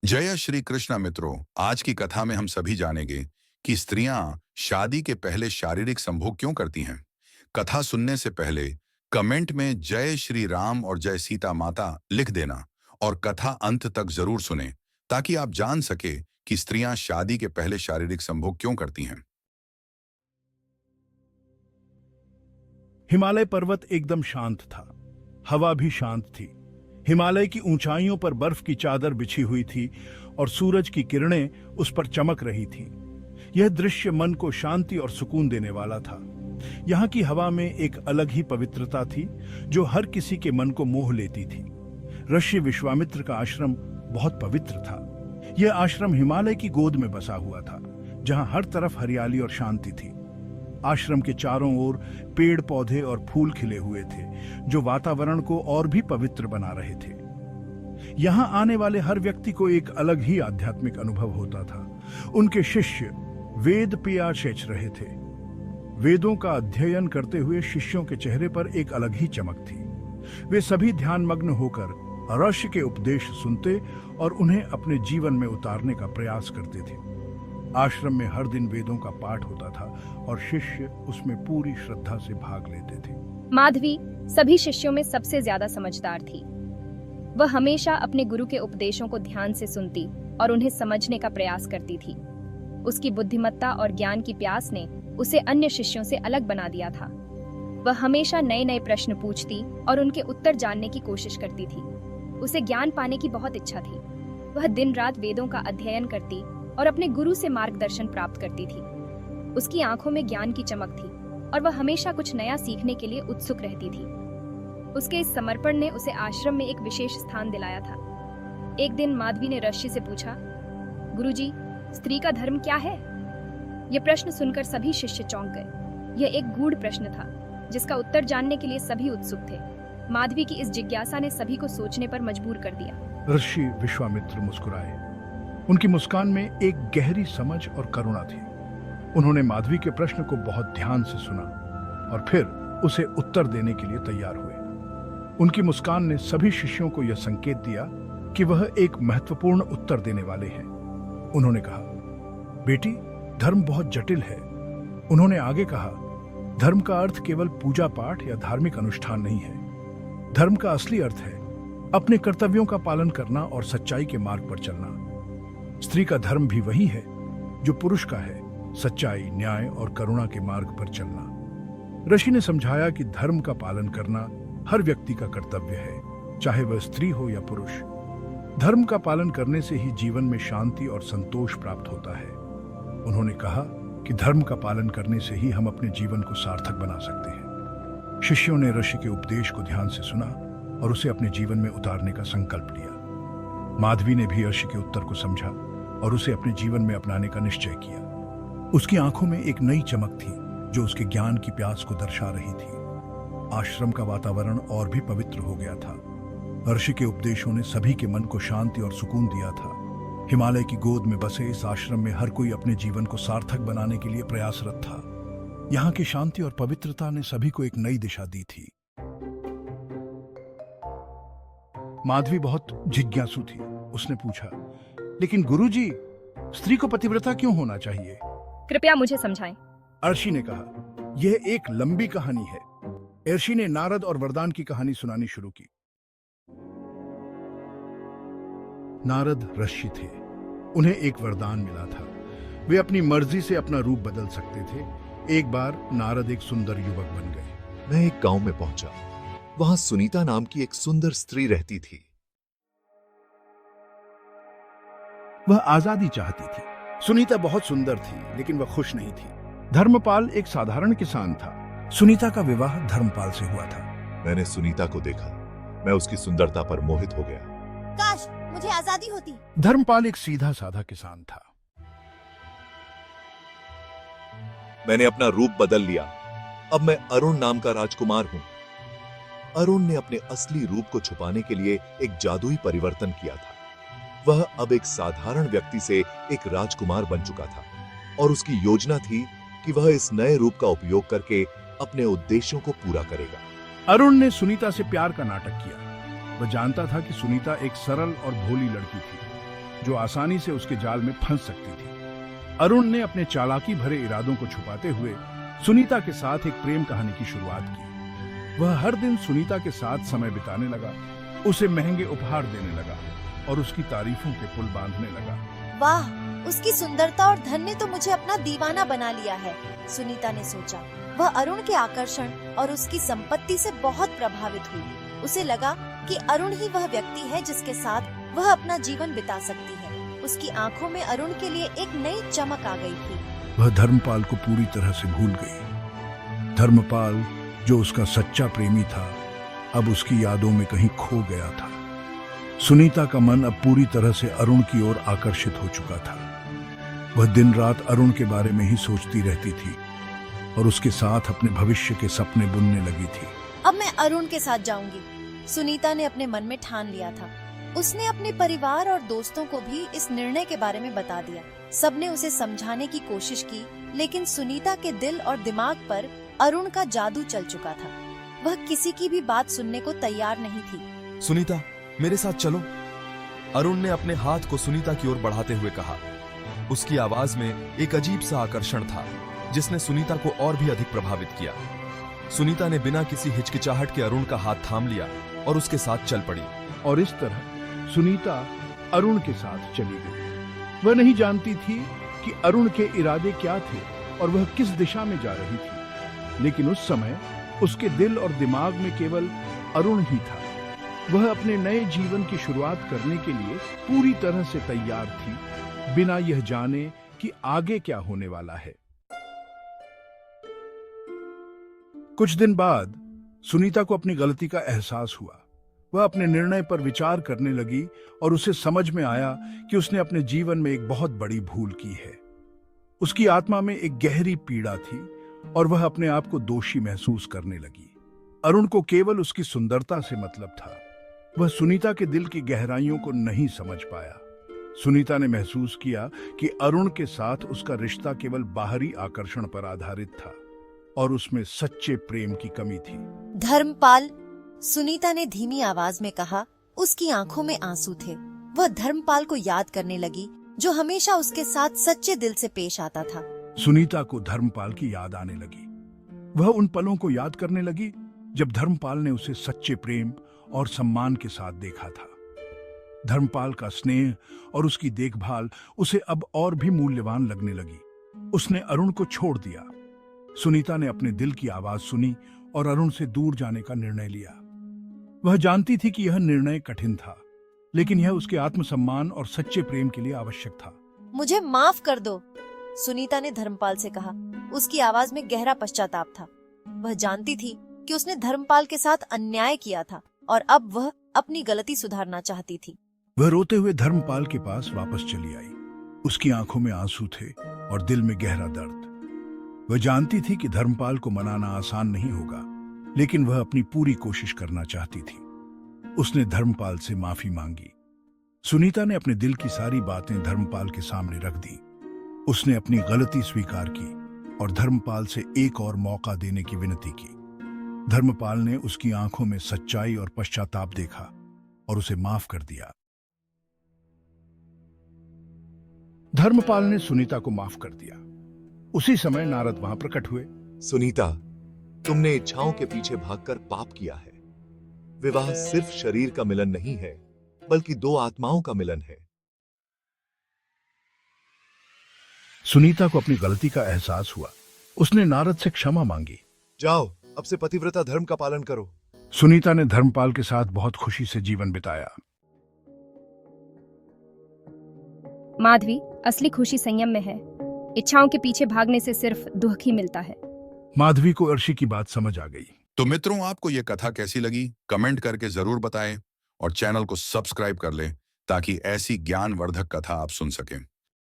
जय श्री कृष्ण मित्रों। आज की कथा में हम सभी जानेंगे कि स्त्रियां शादी के पहले शारीरिक संभोग क्यों करती हैं। कथा सुनने से पहले कमेंट में जय श्री राम और जय सीता माता लिख देना और कथा अंत तक जरूर सुने ताकि आप जान सके कि स्त्रियां शादी के पहले शारीरिक संभोग क्यों करती हैं। हिमालय पर्वत एकदम शांत था। हवा भी शांत थी। हिमालय की ऊंचाइयों पर बर्फ की चादर बिछी हुई थी और सूरज की किरणें उस पर चमक रही थी। यह दृश्य मन को शांति और सुकून देने वाला था। यहाँ की हवा में एक अलग ही पवित्रता थी जो हर किसी के मन को मोह लेती थी। ऋषि विश्वामित्र का आश्रम बहुत पवित्र था। यह आश्रम हिमालय की गोद में बसा हुआ था, जहाँ हर तरफ हरियाली और शांति थी। आश्रम के चारों ओर पेड़ पौधे और फूल खिले हुए थे जो वातावरण को और भी पवित्र बना रहे थे। यहाँ आने वाले हर व्यक्ति को एक अलग ही आध्यात्मिक अनुभव होता था। उनके शिष्य वेद पियासेच रहे थे। वेदों का अध्ययन करते हुए शिष्यों के चेहरे पर एक अलग ही चमक थी। वे सभी ध्यानमग्न होकर ऋषि के उपदेश सुनते और उन्हें अपने जीवन में उतारने का प्रयास करते थे। आश्रम में हर दिन वेदों का पाठ होता था और शिष्य उसमें पूरी श्रद्धा से भाग लेते थे। माधवी सभी शिष्यों में सबसे ज्यादा समझदार थी। वह हमेशा अपने गुरु के उपदेशों को ध्यान से सुनती और उन्हें समझने का प्रयास करती थी। उसकी बुद्धिमत्ता और ज्ञान की प्यास ने उसे अन्य शिष्यों से अलग बना दिया था। वह हमेशा नए नए प्रश्न पूछती और उनके उत्तर जानने की कोशिश करती थी। उसे ज्ञान पाने की बहुत इच्छा थी। वह दिन रात वेदों का अध्ययन करती और अपने गुरु से मार्गदर्शन प्राप्त करती थी। उसकी आंखों में ज्ञान की चमक थी और वह हमेशा कुछ नया सीखने के लिए उत्सुक रहती थी। उसके इस समर्पण ने उसे आश्रम में एक विशेष स्थान दिलाया था। एक दिन माधवी ने ऋषि से पूछा, गुरुजी, स्त्री का धर्म क्या है? यह प्रश्न सुनकर सभी शिष्य चौंक गए। यह एक गूढ़ प्रश्न था जिसका उत्तर जानने के लिए सभी उत्सुक थे। माधवी की इस जिज्ञासा ने सभी को सोचने पर मजबूर कर दिया। ऋषि विश्वामित्र मुस्कुराए। उनकी मुस्कान में एक गहरी समझ और करुणा थी। उन्होंने माधवी के प्रश्न को बहुत ध्यान से सुना और फिर उसे उत्तर देने के लिए तैयार हुए। उनकी मुस्कान ने सभी शिष्यों को यह संकेत दिया कि वह एक महत्वपूर्ण उत्तर देने वाले हैं। उन्होंने कहा, बेटी, धर्म बहुत जटिल है। उन्होंने आगे कहा, धर्म का अर्थ केवल पूजा पाठ या धार्मिक अनुष्ठान नहीं है। धर्म का असली अर्थ है अपने कर्तव्यों का पालन करना और सच्चाई के मार्ग पर चलना। स्त्री का धर्म भी वही है जो पुरुष का है, सच्चाई, न्याय और करुणा के मार्ग पर चलना। ऋषि ने समझाया कि धर्म का पालन करना हर व्यक्ति का कर्तव्य है, चाहे वह स्त्री हो या पुरुष। धर्म का पालन करने से ही जीवन में शांति और संतोष प्राप्त होता है। उन्होंने कहा कि धर्म का पालन करने से ही हम अपने जीवन को सार्थक बना सकते हैं। शिष्यों ने ऋषि के उपदेश को ध्यान से सुना और उसे अपने जीवन में उतारने का संकल्प लिया। माधवी ने भी ऋषि के उत्तर को समझा और उसे अपने जीवन में अपनाने का निश्चय किया। उसकी आंखों में एक नई चमक थी जो उसके ज्ञान की प्यास को दर्शा रही थी। आश्रम का वातावरण और भी पवित्र हो गया था। ऋषि के उपदेशों ने सभी के मन को शांति और सुकून दिया था। हिमालय की गोद में बसे इस आश्रम में हर कोई अपने जीवन को सार्थक बनाने के लिए प्रयासरत था। यहाँ की शांति और पवित्रता ने सभी को एक नई दिशा दी थी। माधवी बहुत जिज्ञासु थी। उसने पूछा, लेकिन गुरुजी, स्त्री को पतिव्रता क्यों होना चाहिए? कृपया मुझे समझाएं। ऋषि ने कहा, यह एक लंबी कहानी है। ऋषि ने नारद और वरदान की कहानी सुनानी शुरू की। नारद ऋषि थे। उन्हें एक वरदान मिला था। वे अपनी मर्जी से अपना रूप बदल सकते थे। एक बार नारद एक सुंदर युवक बन गए। मैं एक गांव में पहुंचा। वहां सुनीता नाम की एक सुंदर स्त्री रहती थी। वह आजादी चाहती थी। सुनीता बहुत सुंदर थी, लेकिन वह खुश नहीं थी। धर्मपाल एक साधारण किसान था। सुनीता का विवाह धर्मपाल से हुआ था। मैंने सुनीता को देखा। मैं उसकी सुंदरता पर मोहित हो गया। काश मुझे आजादी होती। धर्मपाल एक सीधा साधा किसान था। मैंने अपना रूप बदल लिया। अब मैं अरुण नाम का राजकुमार हूं। अरुण ने अपने असली रूप को छुपाने के लिए एक जादुई परिवर्तन किया था। वह अब एक साधारण व्यक्ति से एक राजकुमार बन चुका था और उसकी योजना थी कि वह इस नए रूप का उपयोग करके अपने उद्देश्यों को पूरा करेगा। अरुण ने सुनीता से प्यार का नाटक किया। वह जानता था कि सुनीता एक सरल और भोली लड़की थी। जो आसानी से उसके जाल में फंस सकती थी। अरुण ने अपने चालाकी भरे इरादों को छुपाते हुए सुनीता के साथ एक प्रेम कहानी की शुरुआत की। वह हर दिन सुनीता के साथ समय बिताने लगा, उसे महंगे उपहार देने लगा और उसकी तारीफों के पुल बांधने लगा। वाह, उसकी सुंदरता और धन ने तो मुझे अपना दीवाना बना लिया है, सुनीता ने सोचा। वह अरुण के आकर्षण और उसकी संपत्ति से बहुत प्रभावित हुई। उसे लगा कि अरुण ही वह व्यक्ति है जिसके साथ वह अपना जीवन बिता सकती है। उसकी आंखों में अरुण के लिए एक नई चमक आ गई थी। वह धर्मपाल को पूरी तरह से भूल गई। धर्मपाल, जो उसका सच्चा प्रेमी था, अब उसकी यादों में कहीं खो गया था। सुनीता का मन अब पूरी तरह से अरुण की ओर आकर्षित हो चुका था। वह दिन रात अरुण के बारे में ही सोचती रहती थी और उसके साथ अपने भविष्य के सपने बुनने लगी थी। अब मैं अरुण के साथ जाऊंगी, सुनीता ने अपने मन में ठान लिया था। उसने अपने परिवार और दोस्तों को भी इस निर्णय के बारे में बता दिया। सबने उसे समझाने की कोशिश की, लेकिन सुनीता के दिल और दिमाग पर अरुण का जादू चल चुका था। वह किसी की भी बात सुनने को तैयार नहीं थी। सुनीता, मेरे साथ चलो, अरुण ने अपने हाथ को सुनीता की ओर बढ़ाते हुए कहा। उसकी आवाज में एक अजीब सा आकर्षण था जिसने सुनीता को और भी अधिक प्रभावित किया। सुनीता ने बिना किसी हिचकिचाहट के अरुण का हाथ थाम लिया और उसके साथ चल पड़ी। और इस तरह सुनीता अरुण के साथ चली गई। वह नहीं जानती थी कि अरुण के इरादे क्या थे और वह किस दिशा में जा रही थी, लेकिन उस समय उसके दिल और दिमाग में केवल अरुण ही था। वह अपने नए जीवन की शुरुआत करने के लिए पूरी तरह से तैयार थी, बिना यह जाने कि आगे क्या होने वाला है। कुछ दिन बाद सुनीता को अपनी गलती का एहसास हुआ। वह अपने निर्णय पर विचार करने लगी और उसे समझ में आया कि उसने अपने जीवन में एक बहुत बड़ी भूल की है। उसकी आत्मा में एक गहरी पीड़ा थी और वह अपने आप को दोषी महसूस करने लगी। अरुण को केवल उसकी सुंदरता से मतलब था। वह सुनीता के दिल की गहराइयों को नहीं समझ पाया। सुनीता ने महसूस किया कि अरुण के साथ उसका रिश्ता केवल बाहरी आकर्षण पर आधारित था और उसमें सच्चे प्रेम की कमी थी। धर्मपाल, सुनीता ने धीमी आवाज में कहा। उसकी आंखों में आंसू थे। वह धर्मपाल को याद करने लगी, जो हमेशा उसके साथ सच्चे दिल से पेश आता था। सुनीता को धर्मपाल की याद आने लगी। वह उन पलों को याद करने लगी जब धर्मपाल ने उसे सच्चे प्रेम और सम्मान के साथ देखा था। धर्मपाल का स्नेह और उसकी देखभाल उसे अब और भी मूल्यवान लगने लगी। उसने अरुण को छोड़ दिया। सुनीता ने अपने दिल की आवाज सुनी और अरुण से दूर जाने का निर्णय लिया। वह जानती थी कि यह निर्णय कठिन था, लेकिन यह उसके आत्मसम्मान और सच्चे प्रेम के लिए आवश्यक था। मुझे माफ कर दो, सुनीता ने धर्मपाल से कहा। उसकी आवाज में गहरा पश्चाताप था। वह जानती थी कि उसने धर्मपाल के साथ अन्याय किया था और अब वह अपनी गलती सुधारना चाहती थी। वह रोते हुए धर्मपाल के पास वापस चली आई। उसकी आंखों में आंसू थे और दिल में गहरा दर्द। वह जानती थी कि धर्मपाल को मनाना आसान नहीं होगा, लेकिन वह अपनी पूरी कोशिश करना चाहती थी। उसने धर्मपाल से माफी मांगी। सुनीता ने अपने दिल की सारी बातें धर्मपाल के सामने रख दी। उसने अपनी गलती स्वीकार की और धर्मपाल से एक और मौका देने की विनती की। धर्मपाल ने उसकी आंखों में सच्चाई और पश्चाताप देखा और उसे माफ कर दिया। धर्मपाल ने सुनीता को माफ कर दिया। उसी समय नारद वहां प्रकट हुए। सुनीता, तुमने इच्छाओं के पीछे भागकर पाप किया है। विवाह सिर्फ शरीर का मिलन नहीं है, बल्कि दो आत्माओं का मिलन है। सुनीता को अपनी गलती का एहसास हुआ। उसने नारद से क्षमा मांगी। जाओ, अब से पतिव्रता धर्म का पालन करो। सुनीता ने धर्मपाल के साथ बहुत खुशी से जीवन बिताया। माधवी, असली खुशी संयम में है। इच्छाओं के पीछे भागने से सिर्फ दुख ही मिलता है। माधवी को अर्शी की बात समझ आ गई। तो मित्रों, आपको यह कथा कैसी लगी कमेंट करके जरूर बताएं और चैनल को सब्सक्राइब कर लें ताकि ऐसी ज्ञानवर्धक कथा आप सुन सकें।